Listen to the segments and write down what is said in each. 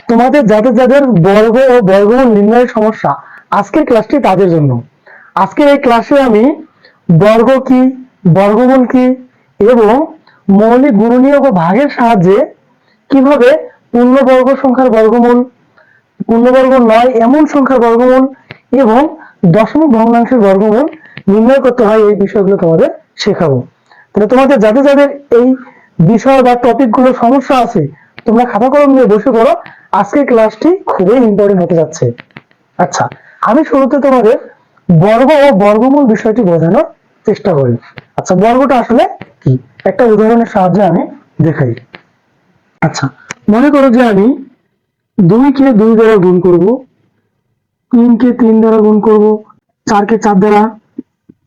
তোমাদের যাদের যাদের বর্গ ও বর্গমূল নির্ণয়ের সমস্যা, আজকের ক্লাসটি তাদের জন্য। আজকের এই ক্লাসে আমি বর্গ কি, বর্গমূল কি এবং মৌলিক গুণনীয়ক ও ভাগের সাহায্যে কিভাবে পূর্ণবর্গ সংখ্যার বর্গমূল, পূর্ণবর্গ নয় এমন সংখ্যার বর্গমূল এবং দশমিক ভগ্নাংশের বর্গমূল নির্ণয় করতে হয়, এই বিষয়গুলো তোমাদের শেখাবো। তাহলে তোমাদের যাদের যাদের এই বিষয় বা টপিক গুলো সমস্যা আছে, তোমরা খাতা কলম নিয়ে বসে পড়ো, আজকের ক্লাসটি খুবই ইম্পর্টেন্ট হতে যাচ্ছে। আচ্ছা, আমি শুরুতে তোমাদের বর্গ ও বর্গমূল বিষয়টি বোঝানোর চেষ্টা করি। আচ্ছা, বর্গটা আসলে কি একটা উদাহরণের সাহায্যে আমি দেখাই। আচ্ছা, মনে করো যে আমি 2 কে 2 দ্বারা গুণ করব, 3 কে 3 দ্বারা গুণ করব, 4 কে 4 দ্বারা,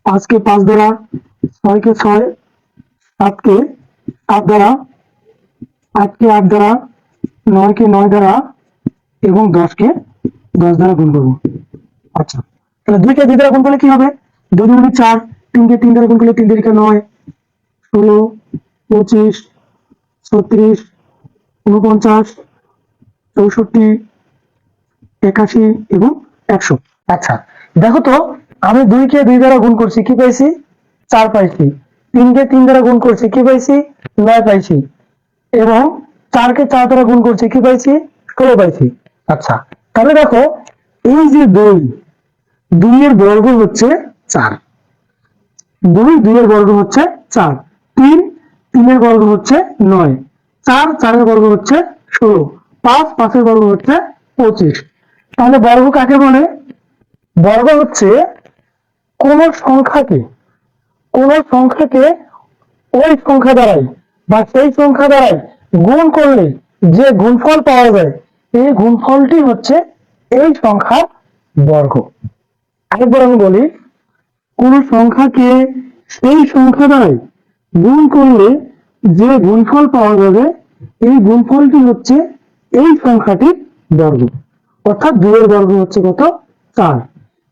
5 কে 5 দ্বারা, 6 কে 6, 7 কে 7 দ্বারা, 8 কে 8 দ্বারা, 9 কে 9 দ্বারা এবং 10 কে 10 দ্বারা গুণ করব। আচ্ছা, তাহলে 2 কে 2 দ্বারা গুণ করলে কি হবে? 2 দুগুণে 4, 3 কে 3 দ্বারা গুণ করলে 3 3 9, 16, 25, 36, 49, 64, 81 এবং 100। আচ্ছা, দেখো তো, আমি 2 কে 2 দ্বারা গুণ করছি, কি পাইছি? 4 পাইছি। 3 কে 3 দ্বারা গুণ করছি, কি পাইছি? 9 পাইছি। এবং 4 কে 4 দ্বারা গুণ করছি, কি পাইছি? 16 পাইছি। আচ্ছা, তাহলে দেখো, এই যে 2 এর বর্গ হচ্ছে 4, 2 এর বর্গ হচ্ছে 4, 3 এর বর্গ হচ্ছে 9, 4 এর বর্গ হচ্ছে 16, 5 এর বর্গ হচ্ছে 25। তাহলে বর্গ কাকে বলে? বর্গ হচ্ছে কোন সংখ্যাকে ওই সংখ্যা দ্বারাই বা সেই সংখ্যা দ্বারাই গুণ করলে যে গুণফল পাওয়া যায়, এই গুণফলটি হচ্ছে এই সংখ্যার বর্গ। আরেকবার আমি বলি, কোন সংখ্যাকে সেই সংখ্যা দ্বারাই গুণ করলে যে গুণফল পাওয়া যাবে, এই গুণফলটি হচ্ছে এই সংখ্যাটির বর্গ। অর্থাৎ 2 এর বর্গ হচ্ছে কত? 4।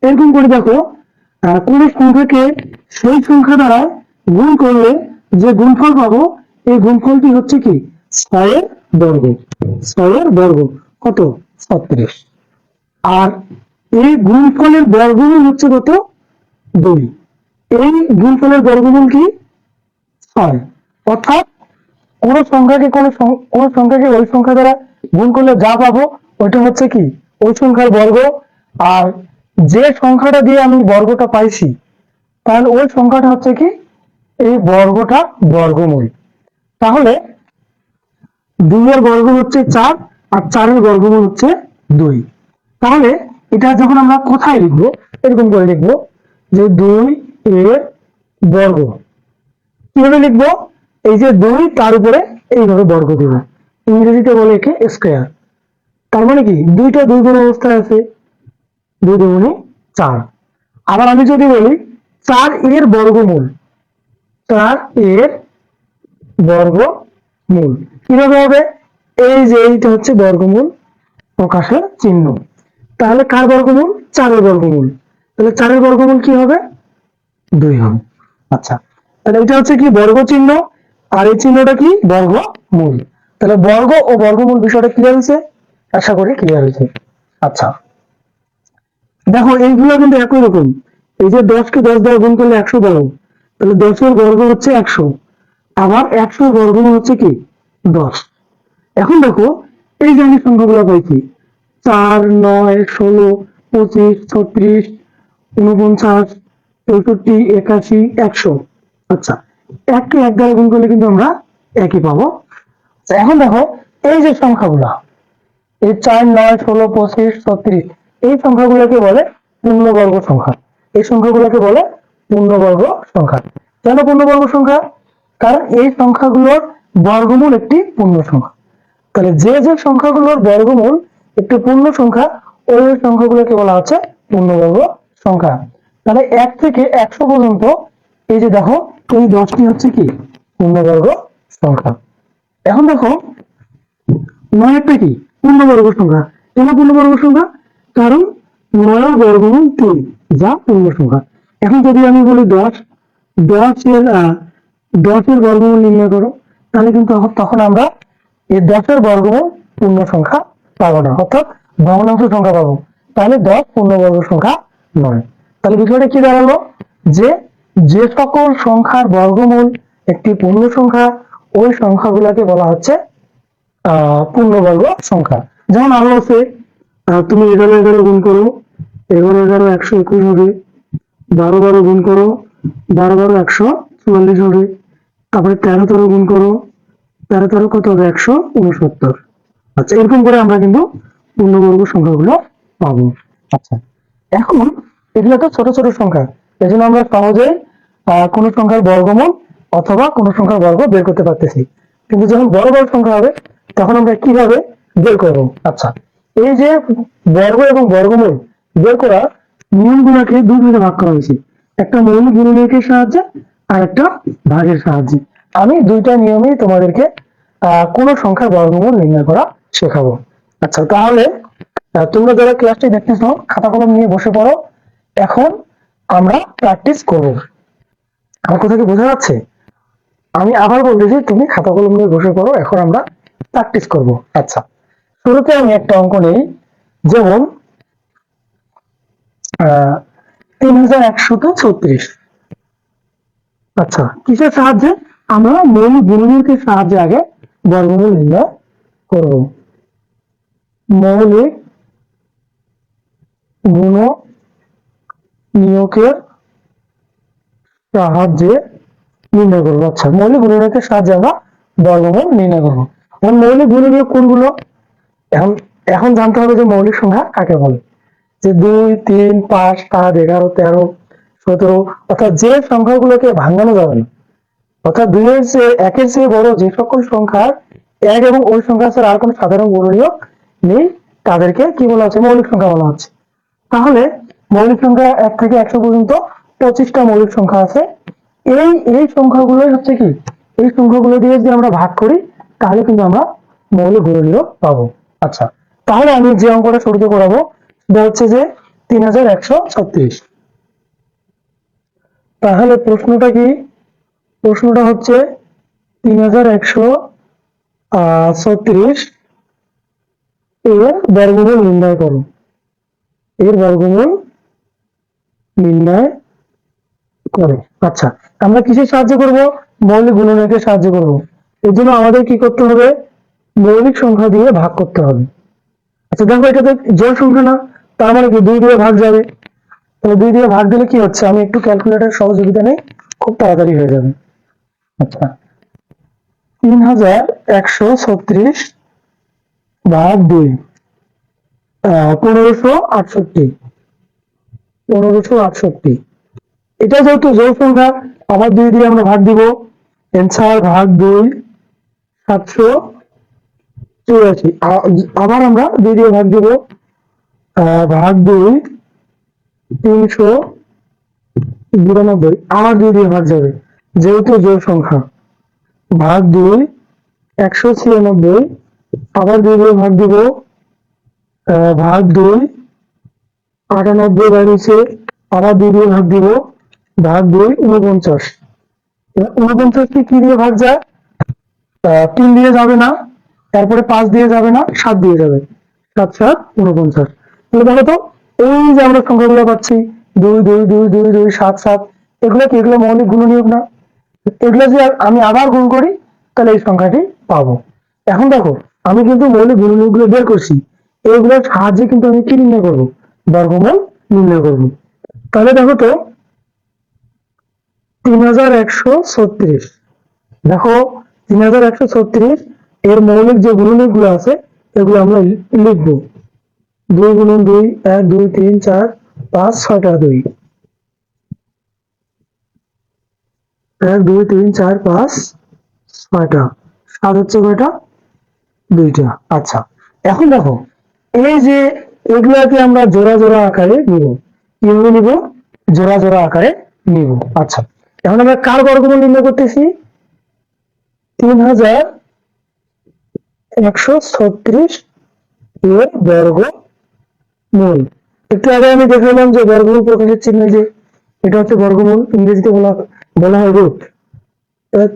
এরকম করে দেখো, কোন সংখ্যাকে সেই সংখ্যা দ্বারা গুণ করলে যে গুণফল পাবো, এই গুণফলটি হচ্ছে কি? 6 এর বর্গ। 6 এর বর্গ কত? 36। আর এই গুণফলের বর্গমূল হচ্ছে কত? 2। এই গুণফলের বর্গমূল কি? 6। অর্থাৎ কোন সংখ্যাকে ওই সংখ্যা দ্বারা গুণ করলে যা পাবো, ওইটা হচ্ছে কি? ওই সংখ্যার বর্গ। আর যে সংখ্যাটা দিয়ে আমি বর্গটা পাইছি, তাহলে ওই সংখ্যাটা হচ্ছে কি? এই বর্গটা বর্গমূল। তাহলে 2 এর বর্গ হচ্ছে 4 আর 4 এর বর্গমূল হচ্ছে 2। তাহলে এটা যখন আমরা কোথায় লিখবো, এরকম করে লিখবো যে 2 এর বর্গ। কিভাবে লিখবো? এই যে 2, তার উপরে এইভাবে বর্গ দিব, ইংরেজিতে বলে একে স্কয়ার। তার মানে কি? 2টা 2 গুণ অবস্থায় আছে, 2 দুগুণে 4। আবার আমি যদি বলি 4 এর বর্গমূল, 4 এর বর্গমূল কিভাবে হবে? এই যে এইটা হচ্ছে বর্গমূল প্রকাশের চিহ্ন। তাহলে কার বর্গমূল? 4 এর বর্গমূল। তাহলে 4 এর বর্গমূল কি হবে? 2 হবে। আচ্ছা, তাহলে এটা হচ্ছে কি? বর্গ চিহ্ন। আর এই চিহ্নটা কি? বর্গমূল। তাহলে বর্গ ও বর্গমূল বিষয়টা ক্লিয়ার হয়েছে? আশা করি ক্লিয়ার হয়েছে। আচ্ছা, দেখো এইগুলো কিন্তু একই রকম। এই যে 10 কে 10 দ্বারা গুণ করলে 112, তাহলে 10 এর বর্গ হচ্ছে 100। আবার 100 এর বর্গমূল হচ্ছে কি? 10। এখন দেখো, এই যে আমি সংখ্যাগুলো পাইছি, 4, 9, 16, 25, 36, 49, 64, 81, 100। আচ্ছা, 1 কে 1 দ্বারা গুণ করলে কিন্তু আমরা একই পাবো। এখন দেখো, এই যে সংখ্যাগুলা, এই 4, 9, 16, 25, 36, এই সংখ্যাগুলোকে বলে পূর্ণবর্গ সংখ্যা। এই সংখ্যাগুলোকে বলে পূর্ণবর্গ সংখ্যা। কেন পূর্ণবর্গ সংখ্যা? কারণ এই সংখ্যাগুলোর বর্গমূল একটি পূর্ণ সংখ্যা। তাহলে যে যে সংখ্যাগুলোর বর্গমূল একটি পূর্ণ সংখ্যা, ওই সংখ্যাগুলোকে বলা হচ্ছে পূর্ণবর্গ সংখ্যা। তাহলে 1 থেকে 100 পর্যন্ত এই যে দেখো, এই 10টি হচ্ছে কি? পূর্ণবর্গ সংখ্যা। এখন দেখো, 9টা কি? পূর্ণবর্গ সংখ্যা। কেন পূর্ণবর্গ সংখ্যা? কারণ 9 এর বর্গমূল 3, যা পূর্ণ সংখ্যা। এখন যদি আমি বলি 10 এর বর্গমূল নির্ণয় করো, তাহলে কিন্তু তখন আমরা এই 10 এর বর্গমূল পূর্ণ সংখ্যা পাবো না, অর্থাৎ ভগ্নাংশ সংখ্যা পাবো। তাহলে 10 পূর্ণবর্গ সংখ্যা নয়। তাহলে বিষয়টা কি দাঁড়ালো, যে যে সকল সংখ্যার বর্গমূল একটি পূর্ণ সংখ্যা, ওই সংখ্যাগুলোকে বলা হচ্ছে পূর্ণবর্গ সংখ্যা। যেমন আরো আছে, তুমি 11 গুণ করো, 11 11 121 হবে, 12 12 গুণ করো, 12 12 144 হবে, তারপরে 13 13 গুণ করো, 13 13 কত হবে, 169। আচ্ছা, এরকম করে আমরা কিন্তু পূর্ণবর্গ সংখ্যাগুলো পাবো। আচ্ছা, এখন এগুলো তো ছোট ছোট সংখ্যা, এই জন্য আমরা সহজেই কোন সংখ্যার বর্গমূল অথবা কোন সংখ্যার বর্গ বের করতে পারতেছি। কিন্তু যখন বড় বড় সংখ্যা হবে তখন আমরা কিভাবে বের করবো? আচ্ছা, এই যে বর্গ এবং বর্গমূল বের করার নিয়মগুলোকে দুই ভাগে ভাগ করা হয়েছে, একটা মৌলিক গুণনীয়কের সাহায্যে আর একটা ভাগের সাহায্যে। আমি দুইটা নিয়মেই তোমাদেরকে কোন সংখ্যার বর্গমূল নির্ণয় করা শেখাবো। আচ্ছা, তাহলে তোমরা যারা ক্লাসটি দেখতেছো খাতা কলম নিয়ে বসে পড়ো, এখন আমরা প্র্যাকটিস করব। আমার কথা কি বোঝা যাচ্ছে? আমি আবার বলতেছি, তুমি খাতা কলম নিয়ে বসে পড়ো, এখন আমরা প্র্যাকটিস করব। আচ্ছা, শুরুতে আমি একটা অঙ্ক নেই, যেমন 3136। আচ্ছা, কিসের সাহায্যে? আমরা মৌলিক গুণনীয়কের সাহায্যে আগে বর্গমূল নির্ণয় করব। মৌলিক গুণনীয়কের সাহায্যে নির্ণয় করবো। আচ্ছা, মৌলিক গুণনীয়কের সাহায্যে আমরা বর্গমূল নির্ণয় করবো। এখন মৌলিক গুণনীয়ক কোনগুলো? এখন এখন জানতে হবে যে মৌলিক সংখ্যা কাকে বলে। যে 2 3 5 7 11 13 17, অর্থাৎ যে সংখ্যাগুলোকে ভাঙানো যাবে না, অর্থাৎ 2 এর চেয়ে 1 এর চেয়ে বড় যে সকল সংখ্যার 1 এবং ওই সংখ্যা ছাড়া আর কোনো সাধারণ গুণনীয়ক নেই, তাদেরকে কি বলা হচ্ছে? মৌলিক সংখ্যা বলা হচ্ছে। তাহলে মৌলিক সংখ্যা 1 থেকে 100 পর্যন্ত 25টা মৌলিক সংখ্যা আছে। এই সংখ্যাগুলোই হচ্ছে কি, এই সংখ্যাগুলো দিয়ে যদি আমরা ভাগ করি তাহলে কিন্তু আমরা মৌলিক গুণনীয়ক পাবো। আচ্ছা, তাহলে আমি যে অঙ্কটা শুরুতে করাবো সেটা হচ্ছে যে 3136। তাহলে প্রশ্নটা কি? প্রশ্নটা হচ্ছে 3136 এর বর্গমূল নির্ণয় করো। এর বর্গমূল নির্ণয় করো। আচ্ছা, আমরা কিসের সাহায্য করব? মৌলিক গুণনীয়কের সাহায্য করব। এর জন্য আমাদের কি করতে হবে? মৌলিক সংখ্যা দিয়ে ভাগ করতে হবে। আচ্ছা, দেখো এটা তো জোড় সংখ্যা না, তার মানে কি 2 দিয়ে ভাগ যাবে। তাহলে 2 দিয়ে ভাগ দিলে কি হচ্ছে? আমি একটু ক্যালকুলেটর সহযোগিতা নেই, খুব তাড়াতাড়ি হয়ে যাবে। আচ্ছা, 3136 ভাগ 2, 1568। 1568, এটা যেহেতু জোড় সংখ্যা, আবার 2 দিয়ে আমরা ভাগ দিব। অ্যান্সার ভাগ 2 784। আবার আমরা 2 দিয়ে ভাগ দিব, ভাগ 2 392। আবার 2 দিয়ে ভাগ যাবে, যেহেতু জোড় সংখ্যা, ভাগ 2 196। আবার 2 দিয়ে ভাগ দিব, ভাগ 2 98 বেরিয়েছে। আবার 2 দিয়ে ভাগ দিব, ভাগ 2 49। 49 কি দিয়ে ভাগ যায়? 3 দিয়ে যাবে না, তারপরে 5 দিয়ে যাবে না, 7 দিয়ে যাবে। 7 7 49। তাহলে দেখো তো, এই যে আমরা সংখ্যাগুলো পাচ্ছি 2 2 2 2 2 7 7, এগুলো কি? এগুলো মৌলিক গুণনীয়ক না? এগুলো যদি আমি আবার গুণ করি তাহলে এই সংখ্যাটি পাবো। এখন দেখো, আমি কিন্তু মৌলিক গুণনীয়ক গুলো বের করছি, এইগুলোর সাহায্যে কিন্তু আমি কি নির্ণয় করবো? বর্গমূল নির্ণয় করবো। তাহলে দেখো তো, 3136, দেখো 3136 এর মৌলিক যে গুণনীয়ক গুলো আছে এগুলো আমরা লিখবো। 2 গুণন 2, 1 2 3 4 5 6টা 2, 1 2 3 4 5 6টা, 7 হচ্ছে কয়টা? 2টা। আচ্ছা, এখন দেখো, এই যে এগুলাকে আমরা জোড়া জোড়া আকারে নিব। কিভাবে নিব? জোড়া জোড়া আকারে নিব। আচ্ছা, এখন আমরা কার বর্গমূল নির্ণয় করতেছি? 3136 এর বর্গমূল। একটু আগে আমি দেখালাম যে বর্গমূল প্রকাশের চিহ্ন, যে এটা হচ্ছে বর্গমূল, ইংরেজিতে বলা হয় রুট।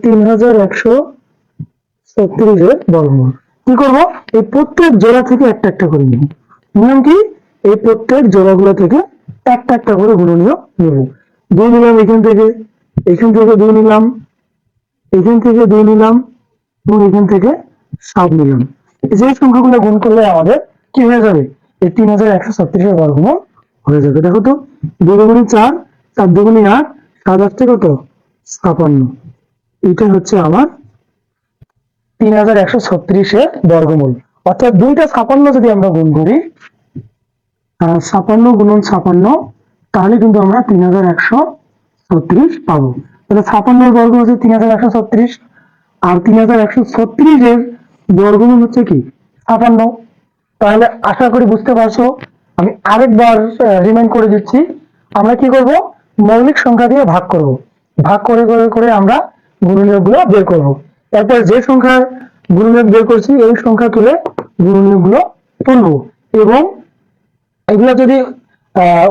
3136 এর বর্গমূল। কি করব, এই প্রত্যেক জোড়া থেকে একটা একটা করে নিব। নিয়ম কি, এই প্রত্যেক জোড়াগুলো থেকে একটা একটা করে গুণনীয় নেব। 2 নিলাম এখান থেকে 2 নিলাম, এখান থেকে 2 নিলাম এবং এখান থেকে 7 নিলাম। যে সংখ্যাগুলো গুণ করলে আমাদের কি হয়ে যাবে, এই 3136 বর্গমূল হয়ে যাবে। দেখো তো, 2 দুগুণে 4, 4 দুগুণে 8, 7 আসছে কত, 56। এটা হচ্ছে আমার 3136 বর্গমূল। অর্থাৎ 2টা 56 যদি আমরা গুণ করি, 56 গুণন 56, তাহলে কিন্তু আমরা 3136 পাবো। তাহলে 56 এর বর্গ হচ্ছে 3136, আর 3136 এর বর্গমূল হচ্ছে কি 56। তাহলে আশা করি বুঝতে পারছো। আমি আরেকবার রিমাইন্ড করে দিচ্ছি। আমরা কি করব, মৌলিক সংখ্যা দিয়ে ভাগ করব, ভাগ করে করে করে আমরা গুণনীয়ক গুলো বের করব। তারপর যে সংখ্যার গুণনীয়ক বের করছি এই সংখ্যা তুলে গুণনীয়ক গুলো তুলবো, এবং এগুলো যদি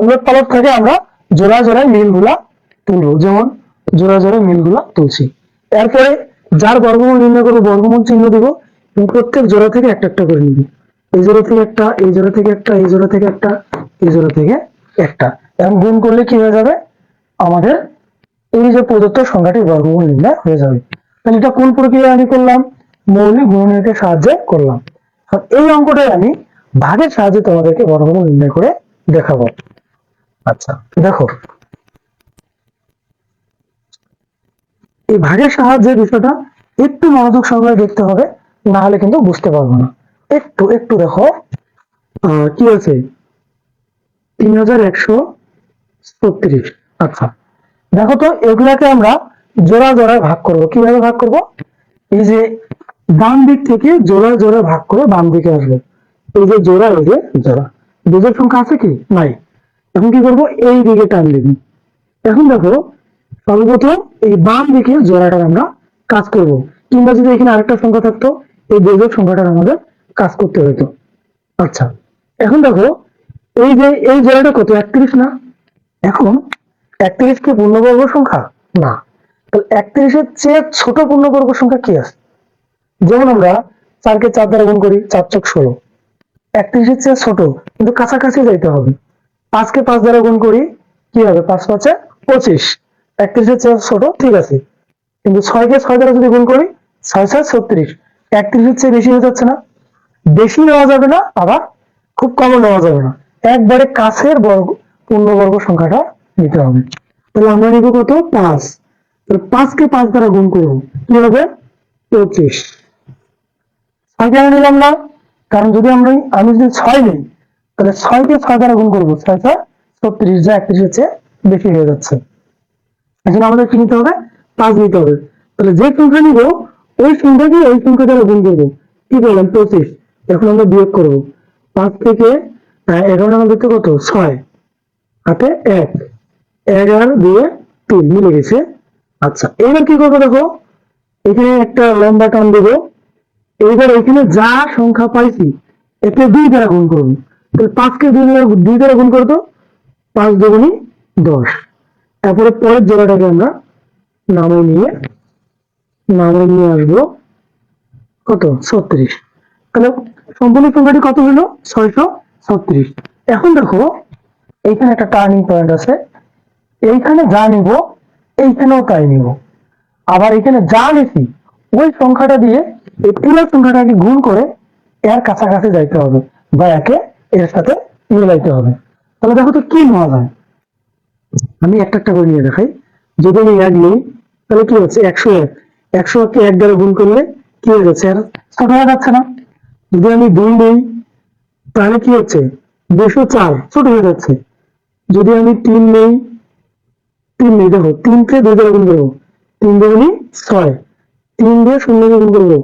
উলট পালট থাকে আমরা জোড়া জোড়ায় মিলগুলা তুলবো, যেমন জোড়া জোড়ায় মিলগুলা তুলছি। এরপরে যার বর্গমূল নির্ণয় করবো বর্গমূল চিহ্ন দিব এবং প্রত্যেক জোড়া থেকে একটা একটা করে নিব। এই জোড়া থেকে একটা, এই জোড়া থেকে একটা, এই জোড়া থেকে একটা, এই জোড়া থেকে একটা, এবং গুণ করলে কি হয়ে যাবে, আমাদের এই যে প্রদত্ত সংখ্যাটির বর্গমূল নির্ণয় হয়ে যাবে। তাহলে এটা কোন প্রক্রিয়া আমি করলাম, মৌলিক গুণনীয়কের সাহায্যে করলাম। আর এই অঙ্কটাই আমি ভাগের সাহায্যে তোমাদেরকে বর্গমূল নির্ণয় করে দেখাবো। আচ্ছা দেখো, এই ভাগের সাহায্যে বিষয়টা একটু মনোযোগ সহকারে দেখতে হবে, না হলে কিন্তু বুঝতে পারবো না। একটু একটু দেখো, কি আছে, 3136। আচ্ছা দেখো তো, এগুলাকে আমরা জোড়া জোড়ায় ভাগ করব। কিভাবে ভাগ করব, এই যে ডান দিক থেকে জোড়া জোড়া ভাগ করে বাম দিকে আসবে। এই যে জোড়া, এই যে জোড়া, বিজোড় সংখ্যা আছে কি নাই। এখন কি করব, এই দিকে টান দিব। এখন দেখো, সর্বপ্রথম এই বাম দিকে জোড়াটার আমরা কাজ করব, কিংবা যদি এখানে আরেকটা সংখ্যা থাকতো এই বিজোড় সংখ্যাটার আমাদের কাজ করতে হতো। আচ্ছা এখন দেখো, এই যে এই জোড়াটা কত, 31 না। এখন 31 কি পূর্ণবর্গ সংখ্যা না, তাহলে 31-এর চেয়ে ছোট পূর্ণবর্গ সংখ্যা কি আছে, যেমন আমরা 4-কে 4 দ্বারা গুণ করি, 4 চক 16। 31-এর চেয়ে ছোট কিন্তু কাছাকাছি যাইতে হবে। 5-কে 5 দ্বারা গুণ করি, কি হবে, 5-5-এ 25। 31-এর চেয়ে ছোট, ঠিক আছে, কিন্তু 6-কে 6 দ্বারা যদি গুণ করি, 6-6 36। 31-এর চেয়ে বেশি হয়ে যাচ্ছে না, বেশি নেওয়া যাবে না, আবার খুব কমও নেওয়া যাবে না, একবারে কাছের বর্গ পূর্ণবর্গ সংখ্যাটা নিতে হবে। তাহলে আমরা নিব কত, 5। তাহলে 5-কে 5 দ্বারা গুণ করবো, কি হবে, 25। 6 কেন নিলাম না, কারণ যদি আমি যদি 6 নিই, তাহলে 6-কে 6 দ্বারা গুণ করবো, 6-6 36, যা 31-এর চেয়ে বেশি হয়ে যাচ্ছে। এখন আমাদের কি নিতে হবে, 5 নিতে হবে। তাহলে যে সংখ্যা নিব ওই সংখ্যাকে ওই সংখ্যা দ্বারা গুণ করবো, কি করলাম, 25। এখন আমরা বিয়োগ করবো, 5 থেকে 11 আমাদের তো কত, 6, হাতে 1, 1 আর 2 3 মিলে গেছে। আচ্ছা এবার কি করবো, দেখো এখানে একটা লম্বা টান দেবো। এইবার এখানে যা সংখ্যা পাইছি এতে 2 দ্বারা গুণ করবো। তাহলে 5-কে 2 দ্বারা গুণ করতো, 5 দুগুণী 10। তারপরে পরের জোড়াটাকে আমরা নামাই নিয়ে আসবো কত, 36। তাহলে সম্পূর্ণ সংখ্যাটি কত হলো, 636। এখন দেখো, এইখানে একটা টার্নিং পয়েন্ট আছে, এইখানে যা নিব এইখানেও তাই নিব, আবার এখানে যা নিছি ওই সংখ্যাটা দিয়ে এই পুরো সংখ্যাটাকে গুণ করে এর কাছাকাছি যাইতে হবে, বা একে এর সাথে মিলাইতে হবে। তাহলে দেখো তো কি নেওয়া যায়, আমি একটা একটা করে নিয়ে দেখাই। যদি আমি 1 নিই, তাহলে কি হচ্ছে, 101। 101-কে 1 দ্বারা গুণ করলে কি হয়ে যাচ্ছে, আর ছোট হয়ে যাচ্ছে না। যদি আমি 2 নিই, তাহলে কি হচ্ছে, 204, ছোট হয়ে যাচ্ছে। যদি আমি 3 নেই, দেখো 3-কে 2 দ্বারা গুণ করবো, 3 দুগুণী 6, 3 দিয়ে 0-কে গুণ করবো,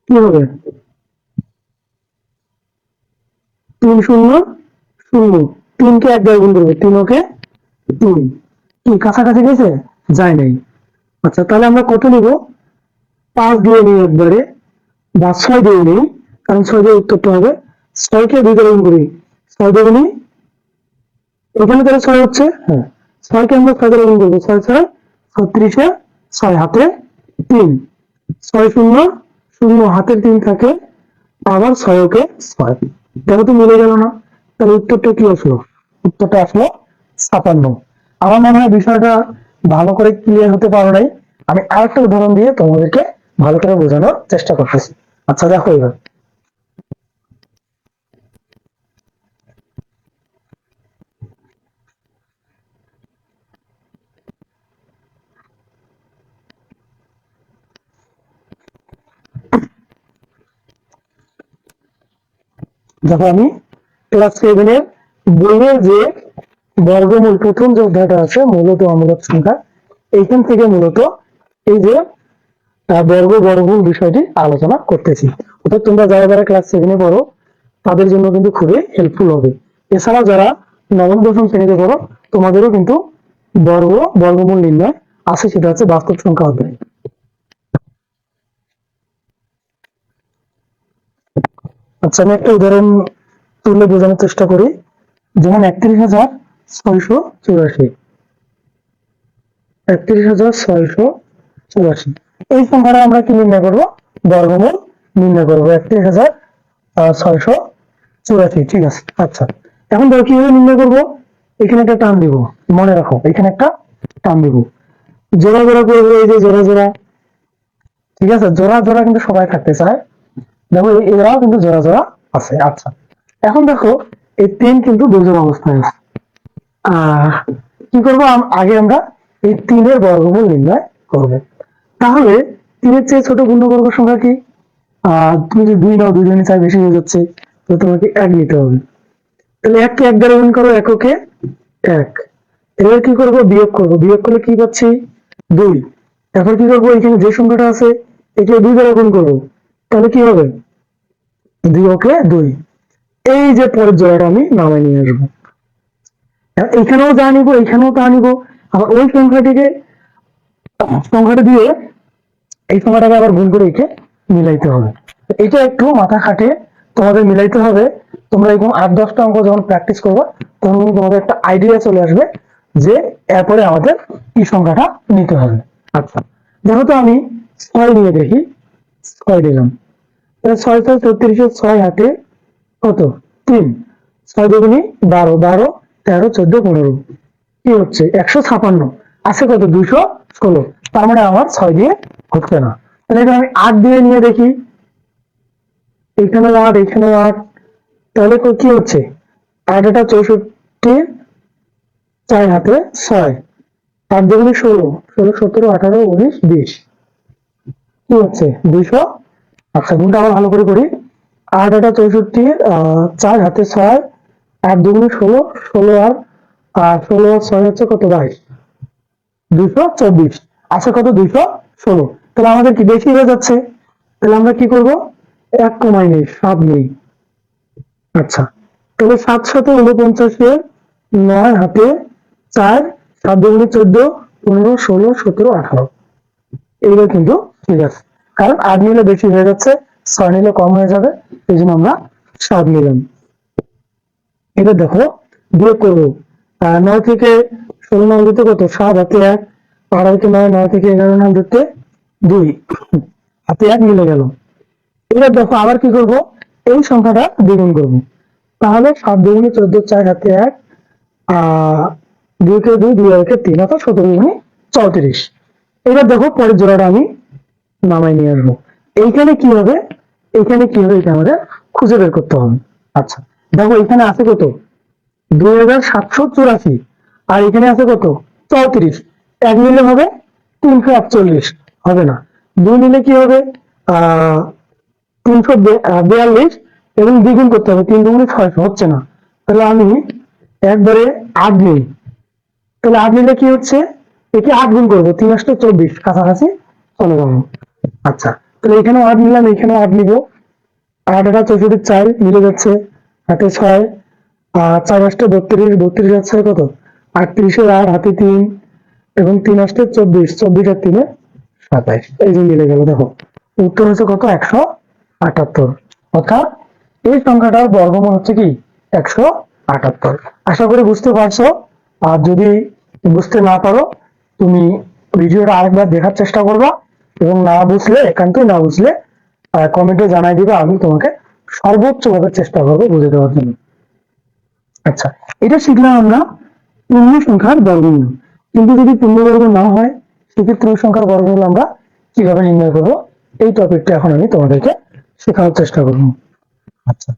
কি হবে, 3 0 0। 3-কে 1 দ্বারা গুণ করবো, 3-ওকে 3, কি কাছাকাছি গেছে, যায় নাই। আচ্ছা তাহলে আমরা কত নিব, 5 দিয়ে নিই একবারে, বা 6 দিয়ে নিই, কারণ 6 দিয়ে উত্তরটা হবে। 6-কে 2 দ্বারা গুণ করি, 6 দুগুণী, এখানে তাহলে 6 হচ্ছে, হ্যাঁ 6-কে আমরা 6 দ্বারা গুণ করবো, 6 6 36-এ 6, হাতে 3, 6 0 শূন্য হাতের 3 থাকে, আবার 6 6। দেখো তো মিলে গেল না? তাহলে উত্তরটা কি আসলো? উত্তরটা আসলো 56। আমার মনে হয় বিষয়টা ভালো করে ক্লিয়ার হতে পারো নাই। আমি আরেকটা উদাহরণ দিয়ে তোমাদেরকে ভালো করে বোঝানোর চেষ্টা করতেছি। আচ্ছা দেখো এবার, দেখো আমি ক্লাস 7 এর বইয়ের যে বর্গমূল প্রথম যে অধ্যায়টা আছে মূলত অমূলক সংখ্যা, এইখান থেকে মূলত এই যে বর্গমূল বিষয়টি আলোচনা করতেছি। অর্থাৎ তোমরা যারা যারা ক্লাস 7 এ পড়ো তাদের জন্য কিন্তু খুবই হেল্পফুল হবে। এছাড়া যারা নবম দশম শ্রেণীতে পড়ো তোমাদেরও কিন্তু বর্গমূল নির্ণয় আছে, সেটা হচ্ছে বাস্তব সংখ্যা অধ্যায়। আচ্ছা আমি একটা উদাহরণ তুলে বোঝানোর চেষ্টা করি। যেমন 31,684, 31,684 এই সংখ্যাটা আমরা কি নির্ণয় করবো? বর্গমূল নির্ণয় করবো 31,684। ঠিক আছে। আচ্ছা এখন দেখো কিভাবে নির্ণয় করবো। এখানে একটা টান দিব, মনে রাখো এখানে একটা টান দিব, জোড়া জোড়া করবো, এই যে জোড়া জোড়া। ঠিক আছে, জোড়া জোড়া কিন্তু সবাই থাকতে চায়। দেখো এরাও কিন্তু জোড়া জোড়া আছে। আচ্ছা এখন দেখো এই 3 কিন্তু দুজোড়া অবস্থায় আছে। আহ কি করবো, আগে আমরা এই 3-এর বর্গমূল নির্ণয় করব। তাহলে 3-এর চেয়ে ছোট পূর্ণবর্গ সংখ্যা কি? তুমি যদি 2 নাও, 2 জনের চাই বেশি হয়ে যাচ্ছে, তো তোমাকে 1 নিতে হবে। তাহলে 1 কে 1 দ্বারা গুণ করো, এককে 1। এবার কি করব, বিয়োগ করব, বিয়োগ করলে কি পাচ্ছি? 2। এখন কি করবো, এখানে যে সংখ্যাটা আছে একে 2 দ্বারা গুণ করবো, তাহলে কি হবে? 2 এই যে পরের জোড়াটা আমি নামায় নিয়ে আসবো, এখানেও যা নিবো এখানেও তা নিবো, আবার ওই সংখ্যাটা দিয়ে এই সংখ্যাটাকে আবার গুণ করে একে মিলাইতে হবে। এটা একটু মাথা খাটিয়ে তোমাদের মিলাইতে হবে। তোমরা এরকম 8-10টা অঙ্ক যখন প্র্যাকটিস করবে তখন কিন্তু তোমাদের একটা আইডিয়া চলে আসবে যে এরপরে আমাদের কি সংখ্যাটা নিতে হবে। আচ্ছা দেখো তো আমি 6 নিয়ে দেখি, 6 দিলাম। 6 6 36, 6 হাতে কত? 3। 6 দুগুণি 12, 12 13 14 15 কি হচ্ছে? 156। আছে কত? 216। তার মানে আমার 6 দিয়ে হচ্ছে না। তাহলে এটা আমি 8 দিয়ে নিয়ে দেখি, এখানেও 8 এখানেও 8। তাহলে কি হচ্ছে? 8 এটা 64, 4 হাতে 6, 8 দুগুণি 16, 16 17 18 19 20 কি হচ্ছে? 200। আচ্ছা গুণটা আবার ভালো করে করি। 8 এটা 64, 4 হাতে 6, 8 দুগুণে 16, 16 আর 16 আর 6 হচ্ছে কত? 22, 224। আছে কত? 216। তাহলে আমাদের কি বেশি হয়ে যাচ্ছে? তাহলে আমরা কি করব? 1 কমাই নেই, 7 নেই। আচ্ছা তাহলে 7 7 49, 9 হাতে 4, 7 দুগুণে 14, 15 16 17 18 এইবার কিন্তু ঠিক আছে, কারণ 8 নিলে বেশি হয়ে যাচ্ছে, 6 নিলে কম হয়ে যাবে, এই জন্য আমরা 7 নিলাম। এটা দেখো বিয়োগ করবো, 9 থেকে 16 নাম দিতে কত? 7 হাতে 1, 8 হাতে 9, 9 থেকে 11 নাম দিতে 2, হাতে 1 মিলে গেল। এবার দেখো আবার কি করব, এই সংখ্যাটা দ্বিগুণ করব। তাহলে 7 দুগুণে 14, 4 হাতে 1, 2 কে 2, 2 আর 3, অর্থাৎ 17 দুগুণে 34। এবার দেখো পরের জোড়াটা আমি নামাই নিয়ে আসবো। এইখানে কি হবে, এইখানে কি হবে এটা আমাদের খুঁজে বের করতে হবে। আচ্ছা দেখো এখানে আছে কত? 2784, আর এখানে আছে কত? 34। 1 নিলে হবে 341, হবে না। 2 নিলে কি হবে? 342, এবং দ্বিগুণ করতে হবে, 3 দুগুণে 600, হচ্ছে না। তাহলে আমি একবারে 8 নিই। তাহলে 8 নিলে কি হচ্ছে? একে 8 গুণ করবো, 3 8 24, কাছাকাছি চলে যাবো। আচ্ছা তাহলে এখানেও 8 নিলাম, এখানেও 8 নিব। 8 এটা 64, 4 মিলে যাচ্ছে, হাতে 6, 4 8 32, 32 যাচ্ছে কত? 38 এর 8 হাতে 3, এবং 3 8 24, 24 আর 3 27, এই যে মিলে গেল। দেখো উত্তর হচ্ছে কত? 178। অর্থাৎ এই সংখ্যাটার বর্গমূল হচ্ছে কি? 178। আশা করি বুঝতে পারছো। আর যদি বুঝতে না পারো তুমি ভিডিওটা আরেকবার দেখার চেষ্টা করবা, এবং না বুঝলে, একান্তই না বুঝলে কমেন্টে জানাই দিবে, আমি তোমাকে সর্বোচ্চ ভাবে চেষ্টা করবো বুঝে দেওয়ার জন্য। আচ্ছা, এটা শিখলাম আমরা পূর্ণ সংখ্যার বর্গমূল। কিন্তু যদি পূর্ণবর্গ না হয়, সেক্ষেত্রে ওই সংখ্যার বর্গমূল আমরা কিভাবে নির্ণয় করবো, এই টপিকটা এখন আমি তোমাদেরকে শেখানোর চেষ্টা করবো। আচ্ছা,